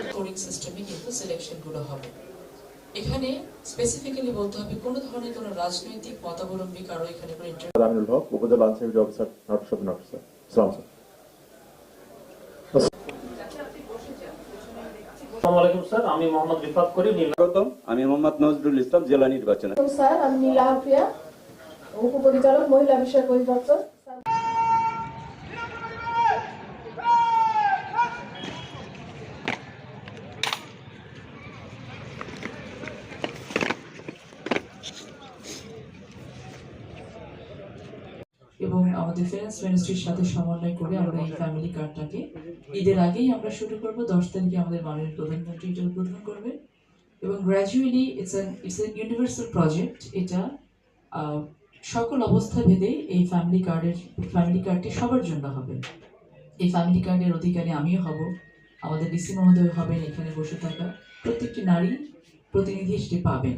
Scoring সিস্টেমে কিন্তু selection গুলো হবে। এখানে স্পেসিফিক্যালি বলতে হবে কোন ধরনের কোন রাজনৈতিক মতাবলম্বী কারো এখানে কোনো ইন্টারেস্ট। আমিনুল হক, উপজেলা আনসার অফিসার, নাটোর সদর নাটোর স্যার। আসসালামু আলাইকুম স্যার, আমি মোহাম্মদ রিফাত করি। আমি মোহাম্মদ নজরুল ইসলাম, জেলা নির্বাচন। স্যার আমি নীলা আফিয়া, উপপরিচালক মহিলা বিষয়ক অধিদপ্তর। এবং আমাদের ফিনান্স মিনিস্ট্রির সাথে সমন্বয় করে আমরা এই ফ্যামিলি কার্ডটাকে ঈদের আগেই আমরা শুরু করব। 10 তারিখে আমাদের মাননীয় প্রধানমন্ত্রী এটা উদ্বোধন করবেন এবং gradually it's a universal project. এটা সকল অবস্থা ভেদে এই ফ্যামিলি কার্ডটি সবার জন্য হবে। এই ফ্যামিলি কার্ডের অধিকারী আমিও হব, আমাদের ডিসি মহোদয় হবেন, এখানে বসে থাকা প্রত্যেকটি নারী প্রতিনিধি সেটি পাবেন।